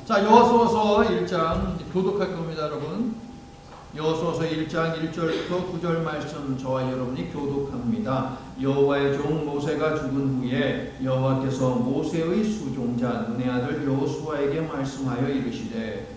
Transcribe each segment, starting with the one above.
자, 여호수아서 1장 교독할 겁니다, 여러분. 여호수아서 1장 1절부터 9절 말씀 저와 여러분이 교독합니다. 여호와의 종 모세가 죽은 후에 여호와께서 모세의 수종자 눈의 아들 여호수아에게 말씀하여 이르시되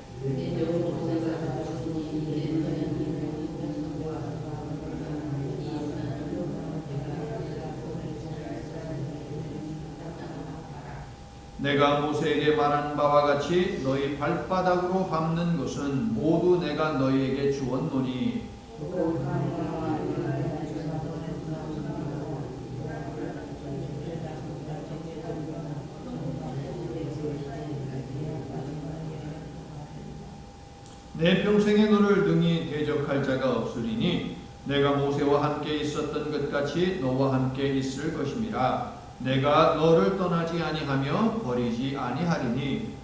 내가 모세에게 말한 바와 같이 너희 발바닥으로 밟는 것은 모두 내가 너희에게 주었노니 내 평생의 너를 능히 대적할 자가 없으리니 내가 모세와 함께 있었던 것 같이 너와 함께 있을 것임이라. 내가 너를 떠나지 아니하며 버리지 아니하리니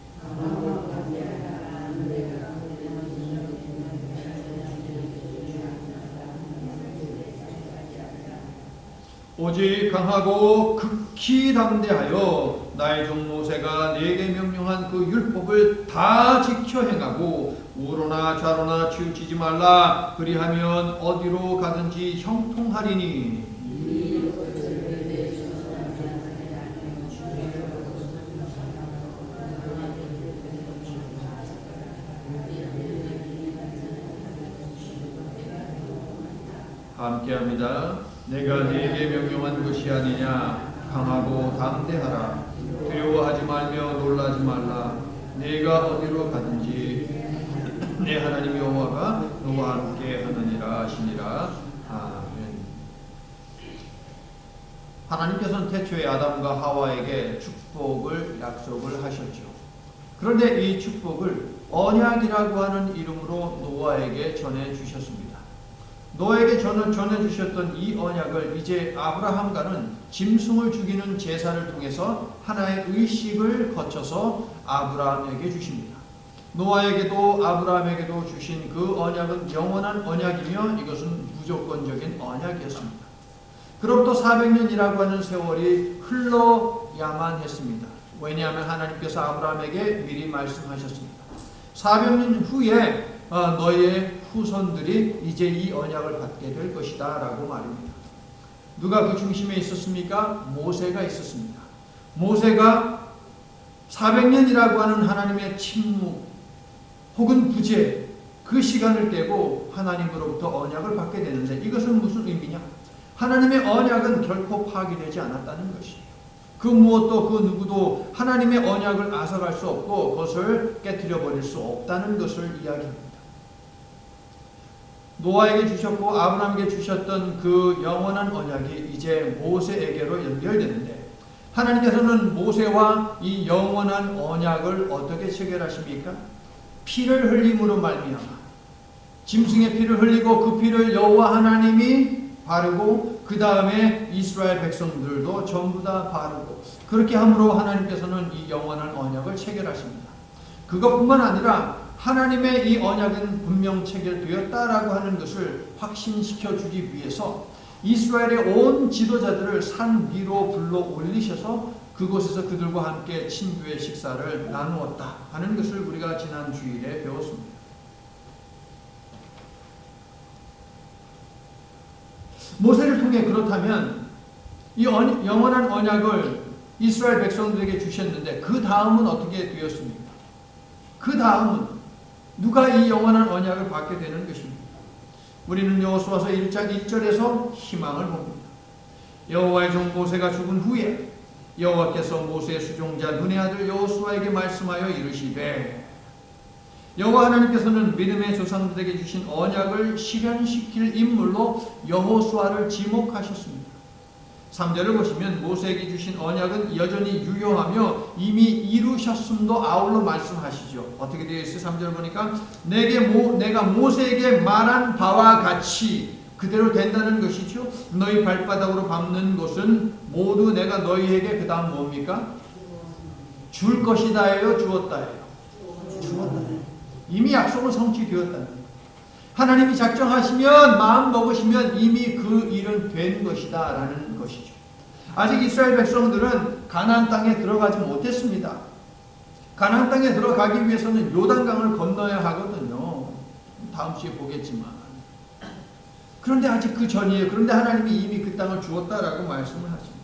오직 강하고 극히 담대하여 나의 종 모세가 내게 명령한 그 율법을 다 지켜 행하고 우로나 좌로나 치우치지 말라. 그리하면 어디로 가든지 형통하리니 함께합니다. 내가 네게 명령한 것이 아니냐. 강하고 담대하라. 두려워하지 말며 놀라지 말라. 네가 어디로 가든지 내 하나님 여호와가 너와 함께 하느니라 하시니라. 아멘. 하나님께서는 태초에 아담과 하와에게 축복을 약속을 하셨죠. 그런데 이 축복을 언약이라고 하는 이름으로 노아에게 전해주셨습니다. 노아에게 전해주셨던 이 언약을 이제 아브라함과는 짐승을 죽이는 제사를 통해서 하나의 의식을 거쳐서 아브라함에게 주십니다. 노아에게도 아브라함에게도 주신 그 언약은 영원한 언약이며 이것은 무조건적인 언약이었습니다. 그로부터 400년이라고 하는 세월이 흘러야만 했습니다. 왜냐하면 하나님께서 아브라함에게 미리 말씀하셨습니다. 400년 후에 너희의 후손들이 이제 이 언약을 받게 될 것이다 라고 말입니다. 누가 그 중심에 있었습니까? 모세가 있었습니다. 모세가 400년이라고 하는 하나님의 침묵 혹은 부재 그 시간을 떼고 하나님으로부터 언약을 받게 되는데 이것은 무슨 의미냐? 하나님의 언약은 결코 파기되지 않았다는 것이에요. 그 무엇도 그 누구도 하나님의 언약을 앗아갈 수 없고 그것을 깨뜨려 버릴 수 없다는 것을 이야기합니다. 노아에게 주셨고 아브라함에게 주셨던 그 영원한 언약이 이제 모세에게로 연결되는데 하나님께서는 모세와 이 영원한 언약을 어떻게 체결하십니까? 피를 흘림으로 말미암아 짐승의 피를 흘리고 그 피를 여호와 하나님이 바르고 그 다음에 이스라엘 백성들도 전부 다 바르고 그렇게 함으로 하나님께서는 이 영원한 언약을 체결하십니다. 그것뿐만 아니라 하나님의 이 언약은 분명 체결되었다라고 하는 것을 확신시켜 주기 위해서 이스라엘의 온 지도자들을 산 위로 불러 올리셔서 그곳에서 그들과 함께 친교의 식사를 나누었다 하는 것을 우리가 지난 주일에 배웠습니다. 모세를 통해 그렇다면 이 영원한 언약을 이스라엘 백성들에게 주셨는데 그 다음은 어떻게 되었습니까? 그 다음은 누가 이 영원한 언약을 받게 되는 것입니다. 우리는 여호수아서 1장 1절에서 희망을 봅니다. 여호와의 종 모세가 죽은 후에 여호와께서 모세의 수종자 눈의 아들 여호수아에게 말씀하여 이르시되 여호와 하나님께서는 믿음의 조상들에게 주신 언약을 실현시킬 인물로 여호수아를 지목하셨습니다. 3절을 보시면 모세에게 주신 언약은 여전히 유효하며 이미 이루셨음도 아울러 말씀하시죠. 어떻게 되어 있어요? 3절 보니까 내가 모세에게 말한 바와 같이 그대로 된다는 것이죠. 너희 발바닥으로 밟는 것은 모두 내가 너희에게 그 다음 뭡니까? 줄 것이다예요? 주었다예요? 주었다. 이미 약속은 성취되었다는 거예요. 하나님이 작정하시면 마음 먹으시면 이미 그 일은 된 것이다 라는 것이죠. 아직 이스라엘 백성들은 가나안 땅에 들어가지 못했습니다. 가나안 땅에 들어가기 위해서는 요단강을 건너야 하거든요. 다음 주에 보겠지만. 그런데 아직 그 전이에요. 그런데 하나님이 이미 그 땅을 주었다라고 말씀을 하십니다.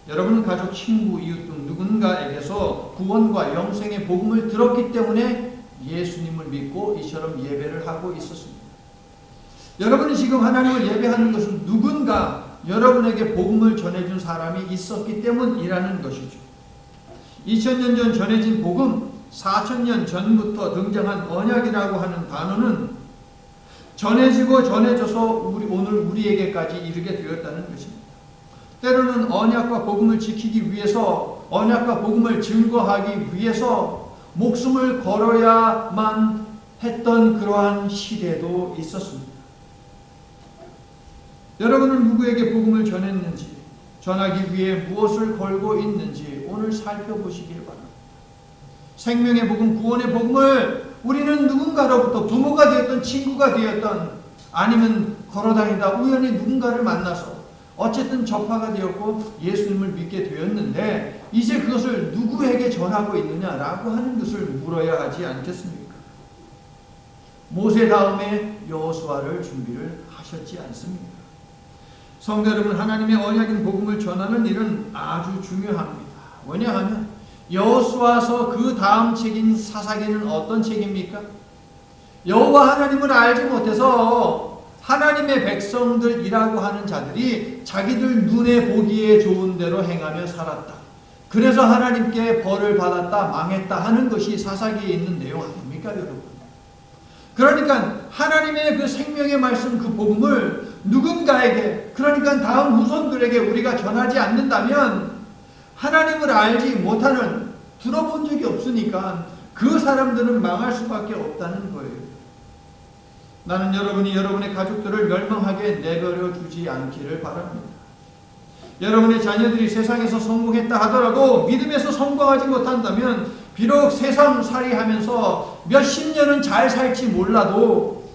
여러분은 가족, 친구, 이웃 등 누군가에게서 구원과 영생의 복음을 들었기 때문에 예수님을 믿고 이처럼 예배를 하고 있었습니다. 여러분이 지금 하나님을 예배하는 것은 누군가 여러분에게 복음을 전해준 사람이 있었기 때문이라는 것이죠. 2000년 전 전해진 복음, 4000년 전부터 등장한 언약이라고 하는 단어는 전해지고 전해져서 오늘 우리에게까지 이르게 되었다는 것입니다. 때로는 언약과 복음을 지키기 위해서, 언약과 복음을 증거하기 위해서 목숨을 걸어야만 했던 그러한 시대도 있었습니다. 여러분은 누구에게 복음을 전했는지, 전하기 위해 무엇을 걸고 있는지 오늘 살펴보시길 바랍니다. 생명의 복음, 구원의 복음을 우리는 누군가로부터 부모가 되었던, 친구가 되었던, 아니면 걸어다니다 우연히 누군가를 만나서 어쨌든 접하가 되었고 예수님을 믿게 되었는데 이제 그것을 누구에게 전하고 있느냐라고 하는 것을 물어야 하지 않겠습니까? 모세 다음에 여호수아를 준비를 하셨지 않습니까? 성도 여러분, 하나님의 언약인 복음을 전하는 일은 아주 중요합니다. 왜냐하면 여호수아서 그 다음 책인 사사기는 어떤 책입니까? 여호와 하나님을 알지 못해서 하나님의 백성들이라고 하는 자들이 자기들 눈에 보기에 좋은 대로 행하며 살았다. 그래서 하나님께 벌을 받았다, 망했다 하는 것이 사사기에 있는 내용 아닙니까, 여러분? 그러니까 하나님의 그 생명의 말씀, 그 복음을 누군가에게, 그러니까 다음 후손들에게 우리가 전하지 않는다면 하나님을 알지 못하는, 들어본 적이 없으니까 그 사람들은 망할 수밖에 없다는 거예요. 나는 여러분이 여러분의 가족들을 멸망하게 내버려 두지 않기를 바랍니다. 여러분의 자녀들이 세상에서 성공했다 하더라도 믿음에서 성공하지 못한다면 비록 세상살이 하면서 몇십 년은 잘 살지 몰라도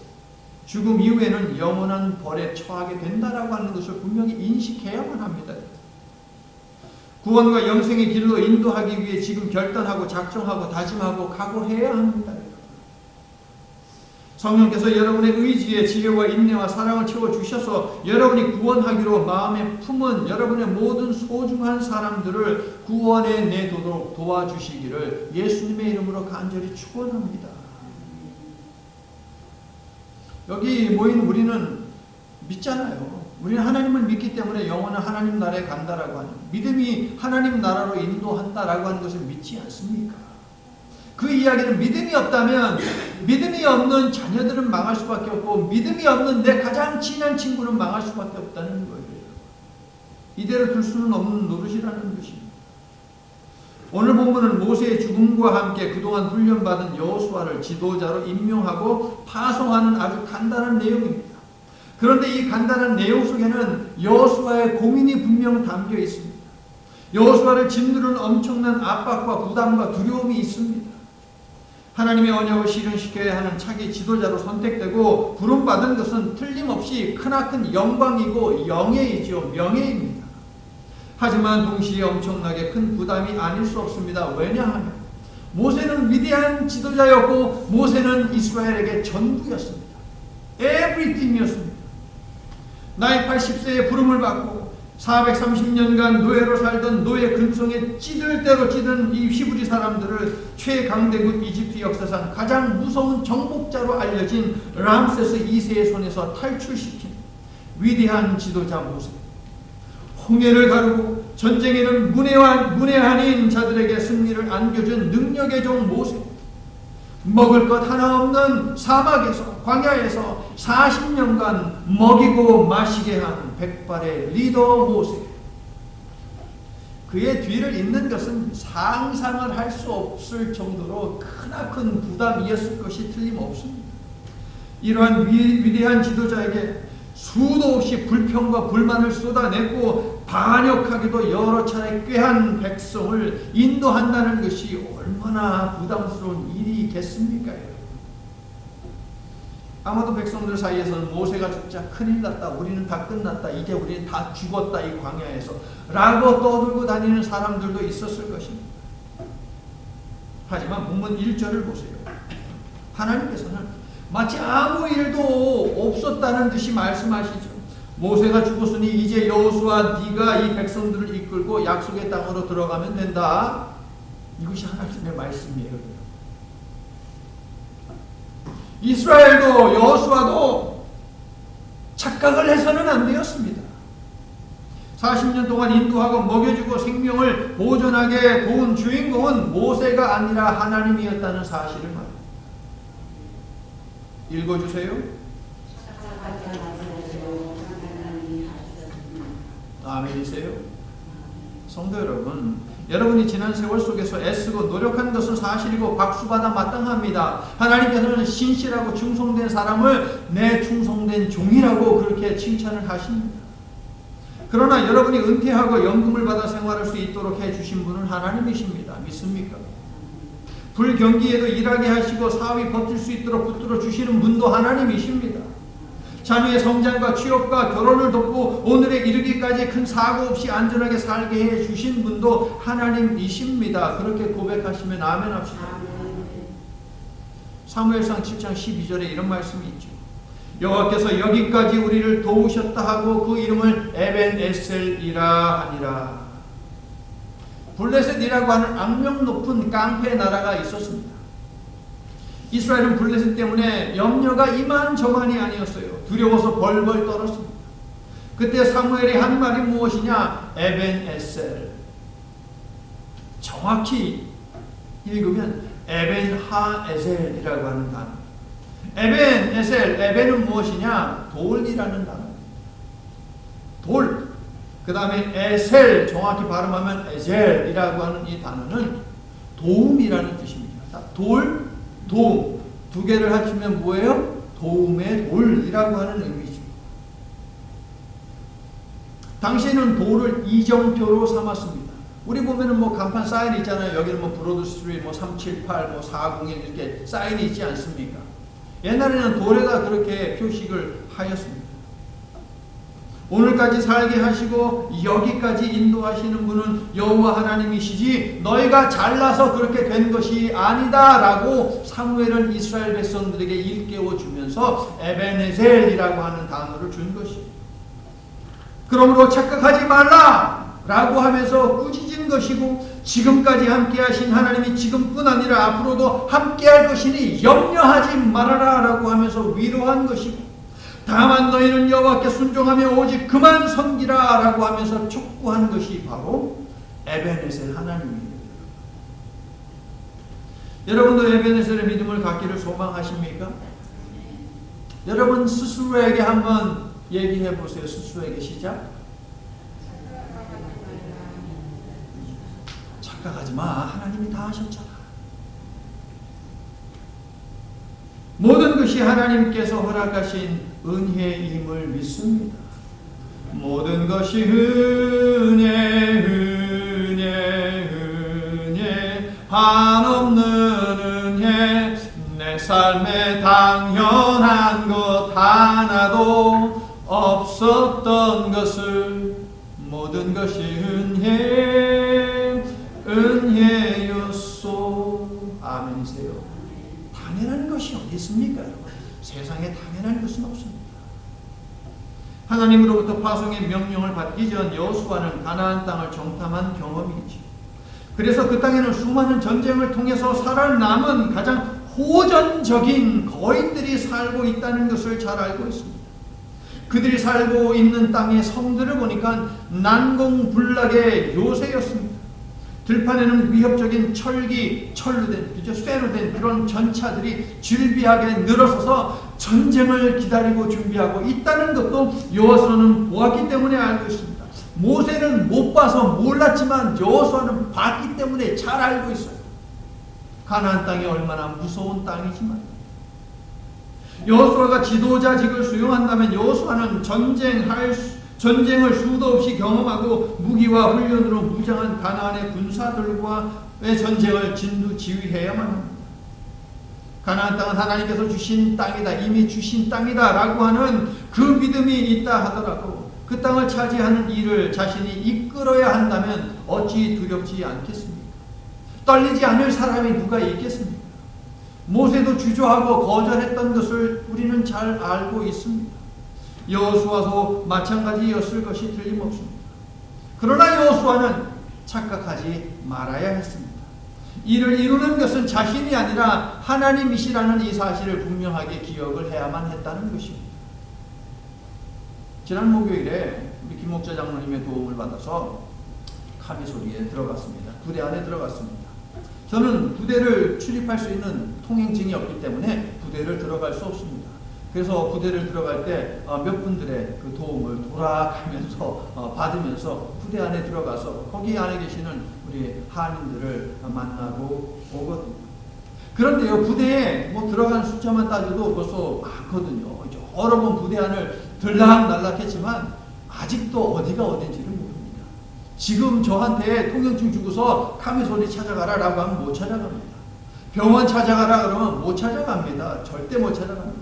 죽음 이후에는 영원한 벌에 처하게 된다라고 하는 것을 분명히 인식해야만 합니다. 구원과 영생의 길로 인도하기 위해 지금 결단하고 작정하고 다짐하고 각오해야 합니다. 성령께서 여러분의 의지에 지혜와 인내와 사랑을 채워주셔서 여러분이 구원하기로 마음에 품은 여러분의 모든 소중한 사람들을 구원에 내도록 도와주시기를 예수님의 이름으로 간절히 축원합니다. 여기 모인 우리는 믿잖아요. 우리는 하나님을 믿기 때문에 영원한 하나님 나라에 간다라고 하는, 믿음이 하나님 나라로 인도한다라고 하는 것을 믿지 않습니까? 그 이야기는 믿음이 없다면 믿음이 없는 자녀들은 망할 수밖에 없고 믿음이 없는 내 가장 친한 친구는 망할 수밖에 없다는 거예요. 이대로 둘 수는 없는 노릇이라는 것입니다. 오늘 본문은 모세의 죽음과 함께 그동안 훈련받은 여호수아를 지도자로 임명하고 파송하는 아주 간단한 내용입니다. 그런데 이 간단한 내용 속에는 여호수아의 고민이 분명 담겨 있습니다. 여호수아를 짓누르는 엄청난 압박과 부담과 두려움이 있습니다. 하나님의 언약을 실현시켜야 하는 차기 지도자로 선택되고 부름받은 것은 틀림없이 크나큰 영광이고 영예이죠. 명예입니다. 하지만 동시에 엄청나게 큰 부담이 아닐 수 없습니다. 왜냐하면 모세는 위대한 지도자였고 모세는 이스라엘에게 전부였습니다. everything이었습니다. 나이 80세에 부름을 받고 430년간 노예로 살던 노예 근성에 찌들 대로 찌든 이 히브리 사람들을 최강대국 이집트 역사상 가장 무서운 정복자로 알려진 람세스 2세의 손에서 탈출시킨 위대한 지도자 모세. 홍해를 가르고 전쟁에는 문외한인 자들에게 승리를 안겨준 능력의 종 모세. 먹을 것 하나 없는 사막에서, 광야에서 40년간 먹이고 마시게 한 백발의 리더 모세. 그의 뒤를 잇는 것은 상상을 할 수 없을 정도로 크나큰 부담이었을 것이 틀림없습니다. 이러한 위대한 지도자에게 수도 없이 불평과 불만을 쏟아냈고 반역하기도 여러 차례 꾀한 백성을 인도한다는 것이 얼마나 부담스러운 일이겠습니까? 아마도 백성들 사이에서는 모세가 진짜 큰일 났다, 우리는 다 끝났다, 이제 우리는 다 죽었다 이 광야에서 라고 떠들고 다니는 사람들도 있었을 것입니다. 하지만 본문 1절을 보세요. 하나님께서는 마치 아무 일도 없었다는 듯이 말씀하시죠. 모세가 죽었으니 이제 여호수아 네가 이 백성들을 이끌고 약속의 땅으로 들어가면 된다. 이것이 하나님의 말씀이에요. 이스라엘도 여호수아도 착각을 해서는 안 되었습니다. 40년 동안 인도하고 먹여주고 생명을 보존하게 도운 주인공은 모세가 아니라 하나님이었다는 사실을 말합니다. 읽어주세요. 아멘이세요? 성도 여러분, 여러분이 지난 세월 속에서 애쓰고 노력한 것은 사실이고 박수받아 마땅합니다. 하나님께서는 신실하고 충성된 사람을 내 충성된 종이라고 그렇게 칭찬을 하십니다. 그러나 여러분이 은퇴하고 연금을 받아 생활할 수 있도록 해주신 분은 하나님이십니다. 믿습니까? 불경기에도 일하게 하시고 사업이 버틸 수 있도록 붙들어 주시는 분도 하나님이십니다. 자녀의 성장과 취업과 결혼을 돕고 오늘에 이르기까지 큰 사고 없이 안전하게 살게 해 주신 분도 하나님이십니다. 그렇게 고백하시면 아멘 합시다. 사무엘상 7장 12절에 이런 말씀이 있죠. 여호와께서 여기까지 우리를 도우셨다 하고 그 이름을 에벤에셀이라 하니라. 블레셋이라고 하는 악명 높은 깡패 나라가 있었습니다. 이스라엘은 블레셋 때문에 염려가 이만저만이 아니었어요. 두려워서 벌벌 떨었습니다. 그때 사무엘이 한 말이 무엇이냐? 에벤에셀. 정확히 읽으면 에벤하에셀이라고 하는 단어. 에벤에셀, 에벤은 무엇이냐? 돌이라는 단어. 돌. 그 다음에 에셀, 정확히 발음하면 에젤이라고 하는 이 단어는 도움이라는 뜻입니다. 돌, 도움. 두 개를 합치면 뭐예요? 도움의 돌이라고 하는 의미죠. 당시에는 돌을 이정표로 삼았습니다. 우리 보면은 뭐 간판 사인이 있잖아요. 여기는 뭐 브로드 스트리트, 뭐 378, 뭐 401 이렇게 사인이 있지 않습니까? 옛날에는 돌에다 그렇게 표식을 하였습니다. 오늘까지 살게 하시고 여기까지 인도하시는 분은 여호와 하나님이시지 너희가 잘나서 그렇게 된 것이 아니다라고 사무엘은 이스라엘 백성들에게 일깨워 주면서 에벤에셀이라고 하는 단어를 준 것이에요. 그러므로 착각하지 말라라고 하면서 꾸짖은 것이고 지금까지 함께하신 하나님이 지금뿐 아니라 앞으로도 함께할 것이니 염려하지 말아라라고 하면서 위로한 것이고 다만 너희는 여호와께 순종하며 오직 그만 섬기라 라고 하면서 촉구한 것이 바로 에벤에셀 하나님입니다. 여러분도 에벤에셀의 믿음을 갖기를 소망하십니까? 여러분 스스로에게 한번 얘기해 보세요. 스스로에게 시작. 착각하지 마. 하나님이 다 하셨잖아. 모든 것이 하나님께서 허락하신 은혜임을 믿습니다. 모든 것이 은혜 한없는 은혜 내 삶에 당연한 것 하나도 없었던 것을 모든 것이 은혜였소. 아멘이세요. 당연한 것이 어디 있습니까? 세상에 당연한 것은 없습니다. 하나님으로부터 파송의 명령을 받기 전 여호수아는 가나안 땅을 정탐한 경험이 있죠. 그래서 그 땅에는 수많은 전쟁을 통해서 살아남은 가장 호전적인 거인들이 살고 있다는 것을 잘 알고 있습니다. 그들이 살고 있는 땅의 성들을 보니까 난공불락의 요새였습니다. 들판에는 위협적인 철로 된, 쇠로 된 그런 전차들이 질비하게 늘어서서 전쟁을 기다리고 준비하고 있다는 것도 여호수아는 보았기 때문에 알고 있습니다. 모세는 못 봐서 몰랐지만 여호수아는 봤기 때문에 잘 알고 있어요. 가나안 땅이 얼마나 무서운 땅이지만 여호수아가 지도자직을 수용한다면 여호수아는 전쟁을 수도 없이 경험하고 무기와 훈련으로 무장한 가나안의 군사들과의 전쟁을 진두지휘해야만 합니다. 가나안 땅은 하나님께서 주신 땅이다. 이미 주신 땅이다 라고 하는 그 믿음이 있다 하더라도 그 땅을 차지하는 일을 자신이 이끌어야 한다면 어찌 두렵지 않겠습니까? 떨리지 않을 사람이 누가 있겠습니까? 모세도 주저하고 거절했던 것을 우리는 잘 알고 있습니다. 여호수아도 마찬가지였을 것이 틀림없습니다. 그러나 여호수아는 착각하지 말아야 했습니다. 이를 이루는 것은 자신이 아니라 하나님이시라는 이 사실을 분명하게 기억을 해야만 했다는 것입니다. 지난 목요일에 우리 김 목자 장로님의 도움을 받아서 카미소리에 들어갔습니다. 부대 안에 들어갔습니다. 저는 부대를 출입할 수 있는 통행증이 없기 때문에 부대를 들어갈 수 없습니다. 그래서 부대를 들어갈 때 몇 분들의 그 도움을 돌아가면서 받으면서 부대 안에 들어가서 거기 안에 계시는 우리 한인들을 만나고 오거든요. 그런데요, 부대에 뭐 들어간 숫자만 따져도 벌써 많거든요. 여러 번 부대 안을 들락날락했지만 아직도 어디가 어딘지를 모릅니다. 지금 저한테 통행증 주고서 카미소리 찾아가라 라고 하면 못 찾아갑니다. 병원 찾아가라 그러면 못 찾아갑니다. 절대 못 찾아갑니다.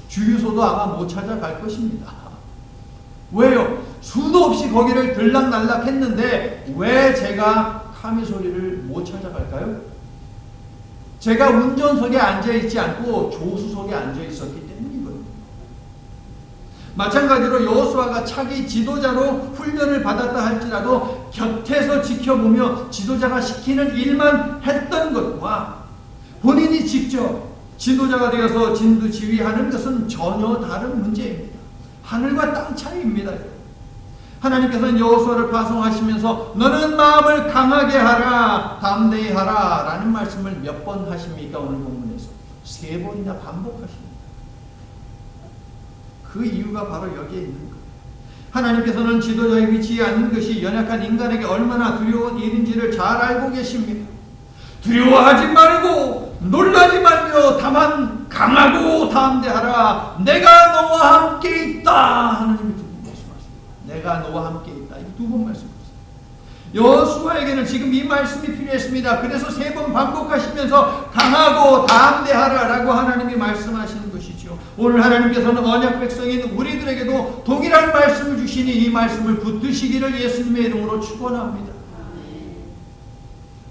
주유소도 아마 못 찾아갈 것입니다. 왜요? 수도 없이 거기를 들락날락 했는데 왜 제가 카미소리를 못 찾아갈까요? 제가 운전석에 앉아있지 않고 조수석에 앉아있었기 때문이거든요. 마찬가지로 여호수아가 차기 지도자로 훈련을 받았다 할지라도 곁에서 지켜보며 지도자가 시키는 일만 했던 것과 본인이 직접 지도자가 되어서 진두지휘하는 것은 전혀 다른 문제입니다. 하늘과 땅 차이입니다. 하나님께서는 여호수아를 파송하시면서 너는 마음을 강하게 하라, 담대히 하라 라는 말씀을 몇 번 하십니까? 오늘 본문에서 3번이나 반복하십니다. 그 이유가 바로 여기에 있는 거예요. 하나님께서는 지도자에 위치해 앉는 것이 연약한 인간에게 얼마나 두려운 일인지를 잘 알고 계십니다. 두려워하지 말고 놀라지 말며 다만 강하고 담대하라. 내가 너와 함께 있다. 하나님이 두 번 말씀하십니다. 내가 너와 함께 있다. 이 두 번 말씀하셨어요. 여호수아에게는 지금 이 말씀이 필요했습니다. 그래서 3번 반복하시면서 강하고 담대하라 라고 하나님이 말씀하시는 것이죠. 오늘 하나님께서는 언약 백성인 우리들에게도 동일한 말씀을 주시니 이 말씀을 붙드시기를 예수님의 이름으로 축원합니다.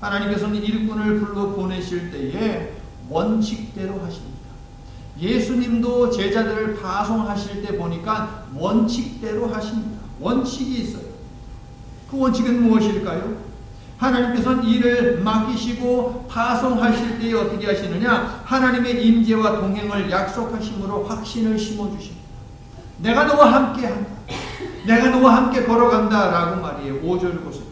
하나님께서는 일꾼을 불러 보내실 때에 원칙대로 하십니다. 예수님도 제자들을 파송하실 때 보니까 원칙대로 하십니다. 원칙이 있어요. 그 원칙은 무엇일까요? 하나님께서는 일을 맡기시고 파송하실 때에 어떻게 하시느냐? 하나님의 임재와 동행을 약속하심으로 확신을 심어주십니다. 내가 너와 함께 한다. 내가 너와 함께 걸어간다 라고 말이에요. 5절 보세요.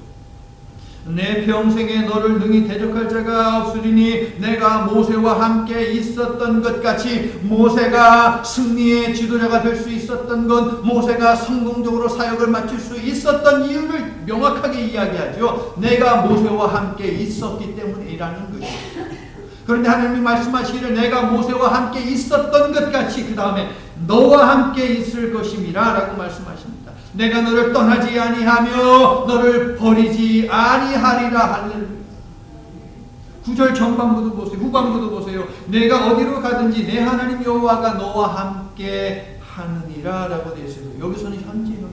내 평생에 너를 능히 대적할 자가 없으리니 내가 모세와 함께 있었던 것 같이 모세가 승리의 지도자가 될 수 있었던 건 모세가 성공적으로 사역을 마칠 수 있었던 이유를 명확하게 이야기하죠. 내가 모세와 함께 있었기 때문이라는 것입니다. 그런데 하나님이 말씀하시기를 내가 모세와 함께 있었던 것 같이 그 다음에 너와 함께 있을 것임이라 라고 말씀하십니다. 내가 너를 떠나지 아니하며 너를 버리지 아니하리라. 할렐루야. 9절 전반부도 보세요. 후반부도 보세요. 내가 어디로 가든지 내 하나님 여호와가 너와 함께 하느니라 라고 되어 있어요. 여기서는 현재형이에요.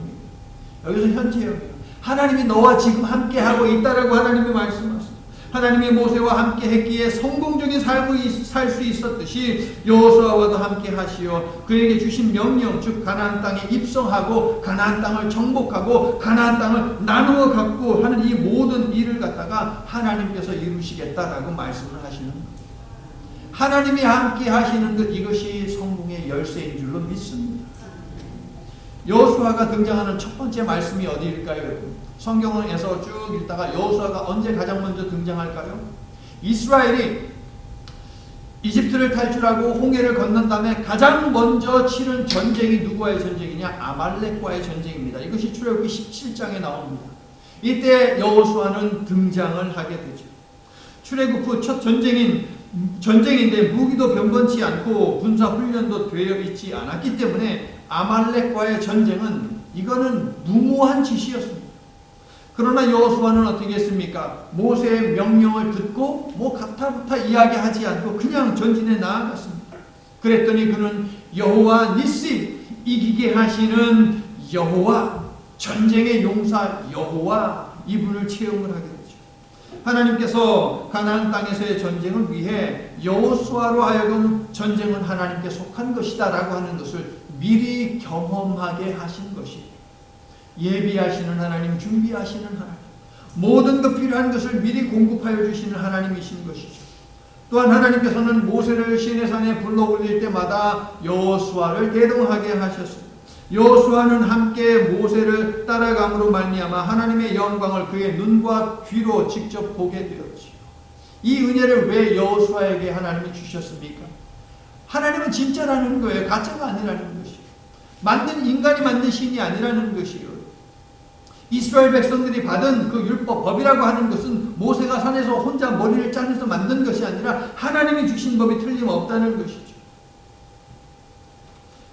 여기서 현재형이에요. 하나님이 너와 지금 함께 하고 있다라고 하나님이 말씀하셨어요. 하나님이 모세와 함께 했기에 성공적인 삶을 살 수 있었듯이 여호수아와도 함께 하시어 그에게 주신 명령 즉 가나안 땅에 입성하고 가나안 땅을 정복하고 가나안 땅을 나누어 갖고 하는 이 모든 일을 갖다가 하나님께서 이루시겠다라고 말씀을 하시는 거예요. 하나님이 함께 하시는 것 이것이 성공의 열쇠인 줄로 믿습니다. 여호수아가 등장하는 첫 번째 말씀이 어디일까요? 성경에서 쭉 읽다가 여호수아가 언제 가장 먼저 등장할까요? 이스라엘이 이집트를 탈출하고 홍해를 건넌 다음에 가장 먼저 치른 전쟁이 누구와의 전쟁이냐? 아말렉과의 전쟁입니다. 이것이 출애굽기 17장에 나옵니다. 이때 여호수아는 등장을 하게 되죠. 출애굽 후 첫 전쟁인데 무기도 변변치 않고 군사 훈련도 되어 있지 않았기 때문에 아말렉과의 전쟁은 이거는 무모한 짓이었습니다. 그러나 여호수아는 어떻게 했습니까? 모세의 명령을 듣고 가타부타 이야기하지 않고 그냥 전진해 나아갔습니다. 그랬더니 그는 여호와 니시, 이기게 하시는 여호와, 전쟁의 용사 여호와 이분을 체험을 하게 되죠. 하나님께서 가나안 땅에서의 전쟁을 위해 여호수아로 하여금 전쟁은 하나님께 속한 것이다 라고 하는 것을 미리 경험하게 하신 것이 예비하시는 하나님, 준비하시는 하나님, 모든 것 필요한 것을 미리 공급하여 주시는 하나님이신 것이죠. 또한 하나님께서는 모세를 시내산에 불러 올릴 때마다 여호수아를 대동하게 하셨습니다. 여호수아는 함께 모세를 따라감으로 말미암아 하나님의 영광을 그의 눈과 귀로 직접 보게 되었지요. 이 은혜를 왜 여호수아에게 하나님이 주셨습니까? 하나님은 진짜라는 거예요. 가짜가 아니라는 것이에요. 만든 인간이 만든 신이 아니라는 것이에요. 이스라엘 백성들이 받은 그 율법, 법이라고 하는 것은 모세가 산에서 혼자 머리를 짜내서 만든 것이 아니라 하나님이 주신 법이 틀림없다는 것이죠.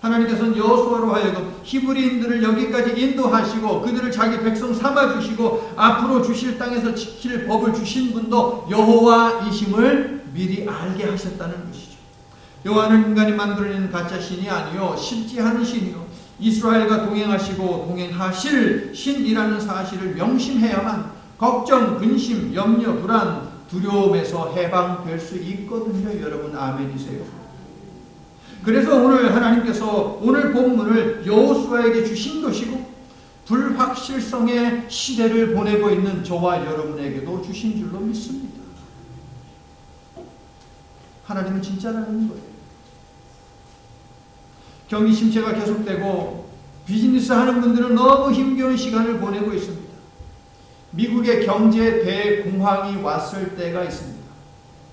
하나님께서는 여호수아로 하여금 히브리인들을 여기까지 인도하시고 그들을 자기 백성 삼아주시고 앞으로 주실 땅에서 지킬 법을 주신 분도 여호와이심을 미리 알게 하셨다는 것이죠. 여호와는 인간이 만들어낸 가짜 신이 아니요 실제한 신이요 이스라엘과 동행하시고 동행하실 신이라는 사실을 명심해야만 걱정, 근심, 염려, 불안, 두려움에서 해방될 수 있거든요. 여러분 아멘이세요. 그래서 오늘 하나님께서 오늘 본문을 여호수아에게 주신 것이고 불확실성의 시대를 보내고 있는 저와 여러분에게도 주신 줄로 믿습니다. 하나님은 진짜라는 거예요. 경기 침체가 계속되고 비즈니스 하는 분들은 너무 힘겨운 시간을 보내고 있습니다. 미국의 경제 대공황이 왔을 때가 있습니다.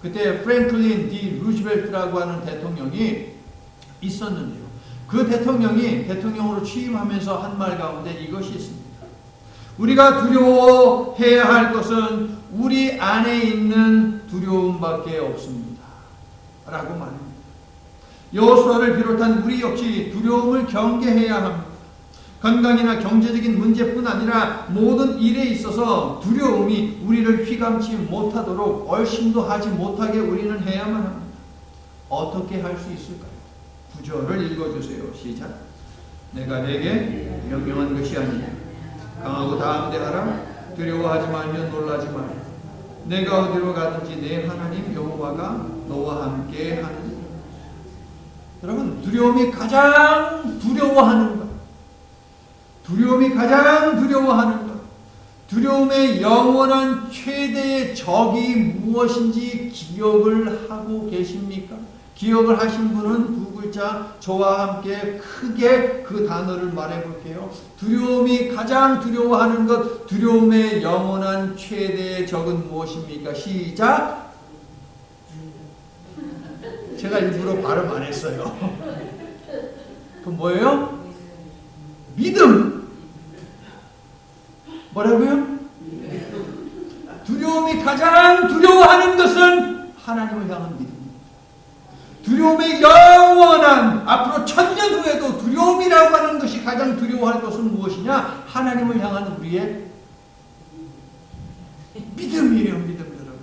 그때 프랭클린 D 루즈벨트라고 하는 대통령이 있었는데요. 그 대통령이 대통령으로 취임하면서 한 말 가운데 이것이 있습니다. 우리가 두려워해야 할 것은 우리 안에 있는 두려움밖에 없습니다. 라고 말합니다. 여호수아를 비롯한 우리 역시 두려움을 경계해야 합니다. 건강이나 경제적인 문제뿐 아니라 모든 일에 있어서 두려움이 우리를 휘감지 못하도록 얼씬도 하지 못하게 우리는 해야만 합니다. 어떻게 할 수 있을까요? 구절을 읽어주세요. 시작. 내가 내게 명령한 것이 아니냐. 강하고 담대하라. 두려워하지 말며 놀라지 마라. 내가 어디로 가든지 내 하나님 여호와가 너와 함께 하느니라. 여러분 두려움이 가장 두려워하는 것, 두려움이 가장 두려워하는 것, 두려움의 영원한 최대의 적이 무엇인지 기억을 하고 계십니까? 기억을 하신 분은 두 글자 저와 함께 크게 그 단어를 말해볼게요. 두려움이 가장 두려워하는 것, 두려움의 영원한 최대의 적은 무엇입니까? 시작! 제가 일부러 발음 안 했어요. 그 뭐예요? 믿음! 뭐라고요? 두려움이 가장 두려워하는 것은 하나님을 향한 믿음. 두려움의 영원한 앞으로 1000년 후에도 두려움이라고 하는 것이 가장 두려워할 것은 무엇이냐? 하나님을 향한 우리의 믿음이에요. 믿음 여러분.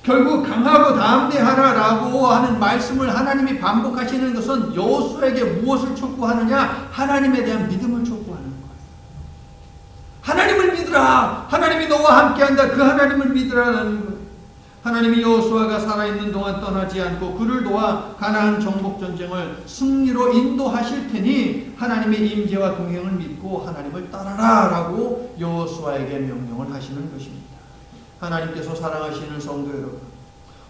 결국 강하고 담대하라라고 하는 말씀을 하나님이 반복하시는 것은 여호수아에게 무엇을 촉구하느냐? 하나님에 대한 믿음을 촉구하는 거예요. 하나님을 믿으라. 하나님이 너와 함께한다. 그 하나님을 믿으라는 거예요. 하나님이 여호수아가 살아있는 동안 떠나지 않고 그를 도와 가나안 정복 전쟁을 승리로 인도하실 테니 하나님의 임재와 동행을 믿고 하나님을 따라라 라고 여호수아에게 명령을 하시는 것입니다. 하나님께서 사랑하시는 성도 여러분,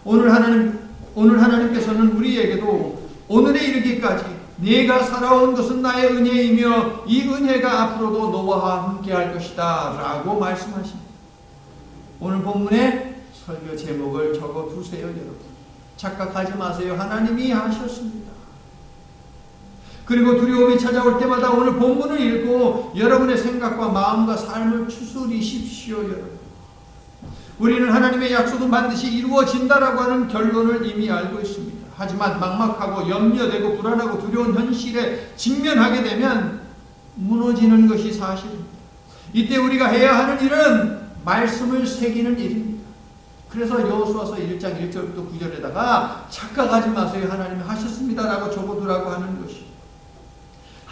오늘 하나님께서는 우리에게도 오늘에 이르기까지 네가 살아온 것은 나의 은혜이며 이 은혜가 앞으로도 너와 함께 할 것이다 라고 말씀하십니다. 오늘 본문에 설교 제목을 적어두세요. 여러분 착각하지 마세요. 하나님이 하셨습니다. 그리고 두려움이 찾아올 때마다 오늘 본문을 읽고 여러분의 생각과 마음과 삶을 추스리십시오. 여러분 우리는 하나님의 약속은 반드시 이루어진다라고 하는 결론을 이미 알고 있습니다. 하지만 막막하고 염려되고 불안하고 두려운 현실에 직면하게 되면 무너지는 것이 사실입니다. 이때 우리가 해야 하는 일은 말씀을 새기는 일입니다. 그래서 여호수아서 1장 1절부터 9절에다가 착각하지 마세요. 하나님이 하셨습니다라고 적어두라고 하는 것이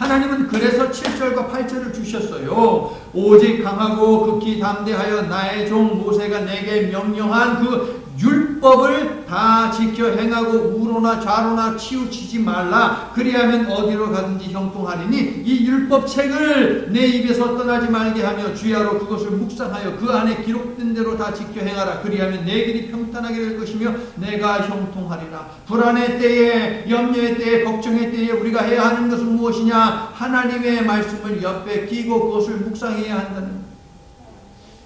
하나님은 그래서 7절과 8절을 주셨어요. 오직 강하고 극히 담대하여 나의 종 모세가 내게 명령한 그 율법을 다 지켜 행하고 우로나 좌로나 치우치지 말라. 그리하면 어디로 가든지 형통하리니 이 율법책을 내 입에서 떠나지 말게 하며 주야로 그것을 묵상하여 그 안에 기록된 대로 다 지켜 행하라. 그리하면 내 길이 평탄하게 될 것이며 내가 형통하리라. 불안의 때에, 염려의 때에, 걱정의 때에 우리가 해야 하는 것은 무엇이냐? 하나님의 말씀을 옆에 끼고 그것을 묵상해야 한다는.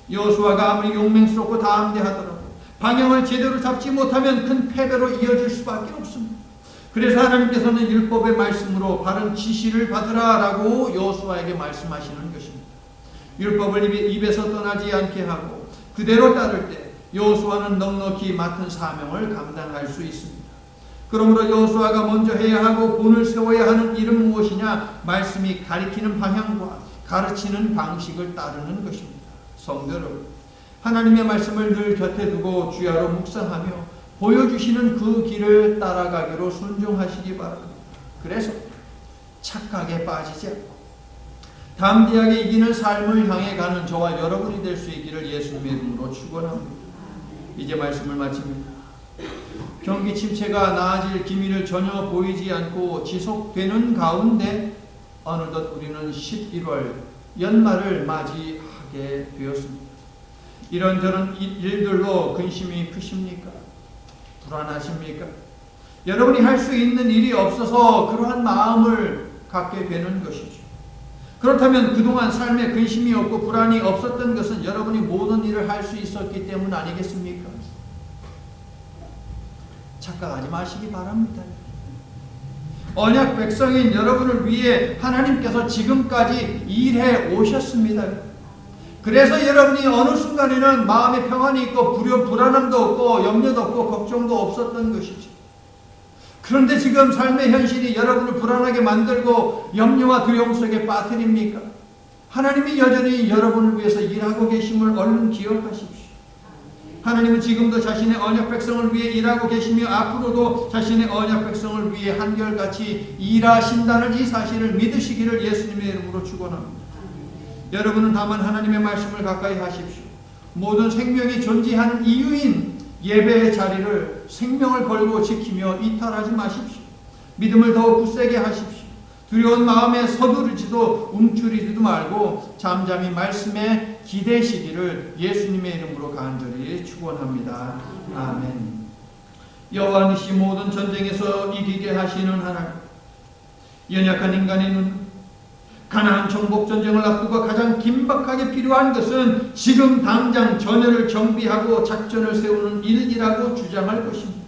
여호수아가 아무리 용맹스럽고 담대하더라도 방향을 제대로 잡지 못하면 큰 패배로 이어질 수밖에 없습니다. 그래서 하나님께서는 율법의 말씀으로 바른 지시를 받으라라고 여호수아에게 말씀하시는 것입니다. 율법을 입에서 떠나지 않게 하고 그대로 따를 때 여호수아는 넉넉히 맡은 사명을 감당할 수 있습니다. 그러므로 여호수아가 먼저 해야 하고 본을 세워야 하는 일은 무엇이냐? 말씀이 가리키는 방향과 가르치는 방식을 따르는 것입니다. 성도 여러분, 하나님의 말씀을 늘 곁에 두고 주야로 묵상하며 보여주시는 그 길을 따라가기로 순종하시기 바랍니다. 그래서 착각에 빠지지 않고 담대하게 이기는 삶을 향해 가는 저와 여러분이 될 수 있기를 예수님의 이름으로 축원합니다. 이제 말씀을 마칩니다. 경기 침체가 나아질 기미를 전혀 보이지 않고 지속되는 가운데 어느덧 우리는 11월 연말을 맞이하게 되었습니다. 이런저런 일들로 근심이 크십니까? 불안하십니까? 여러분이 할 수 있는 일이 없어서 그러한 마음을 갖게 되는 것이죠. 그렇다면 그동안 삶에 근심이 없고 불안이 없었던 것은 여러분이 모든 일을 할 수 있었기 때문 아니겠습니까? 착각하지 마시기 바랍니다. 언약 백성인 여러분을 위해 하나님께서 지금까지 일해 오셨습니다. 그래서 여러분이 어느 순간에는 마음에 평안이 있고 불안함도 없고 염려도 없고 걱정도 없었던 것이죠. 그런데 지금 삶의 현실이 여러분을 불안하게 만들고 염려와 두려움 속에 빠뜨립니까? 하나님이 여전히 여러분을 위해서 일하고 계심을 얼른 기억하십시오. 하나님은 지금도 자신의 언약 백성을 위해 일하고 계시며 앞으로도 자신의 언약 백성을 위해 한결같이 일하신다는 이 사실을 믿으시기를 예수님의 이름으로 축원합니다. 여러분은 다만 하나님의 말씀을 가까이 하십시오. 모든 생명이 존재하는 이유인 예배의 자리를 생명을 걸고 지키며 이탈하지 마십시오. 믿음을 더욱 굳세게 하십시오. 두려운 마음에 서두르지도 움츠리지도 말고 잠잠히 말씀에 기대시기를 예수님의 이름으로 간절히 축원합니다. 아멘. 여호와이시 모든 전쟁에서 이기게 하시는 하나님, 연약한 인간의 눈, 가나안 정복 전쟁을 앞두고 가장 긴박하게 필요한 것은 지금 당장 전열을 정비하고 작전을 세우는 일이라고 주장할 것입니다.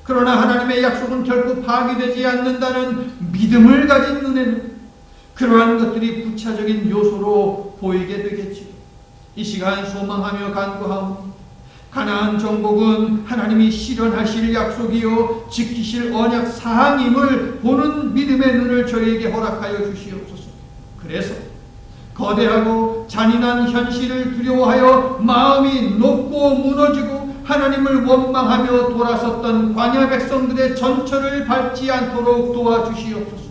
그러나 하나님의 약속은 결코 파기되지 않는다는 믿음을 가진 눈에는 그러한 것들이 부차적인 요소로 보이게 되겠지요. 이 시간 소망하며 간구하오니 가나안 정복은 하나님이 실현하실 약속이요 지키실 언약 사항임을 보는 믿음의 눈을 저희에게 허락하여 주시옵소서. 그래서 거대하고 잔인한 현실을 두려워하여 마음이 높고 무너지고 하나님을 원망하며 돌아섰던 광야 백성들의 전철을 밟지 않도록 도와주시옵소서.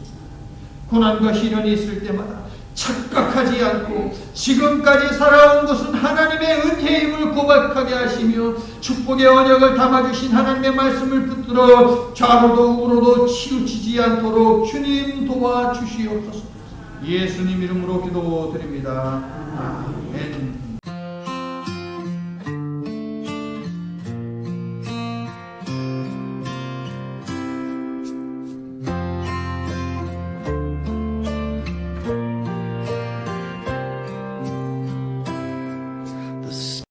고난과 시련이 있을 때마다 착각하지 않고 지금까지 살아온 것은 하나님의 은혜임을 고백하게 하시며 축복의 언약을 담아주신 하나님의 말씀을 붙들어 좌로도 우로도 치우치지 않도록 주님 도와주시옵소서. 예수님 이름으로 기도드립니다. 아멘.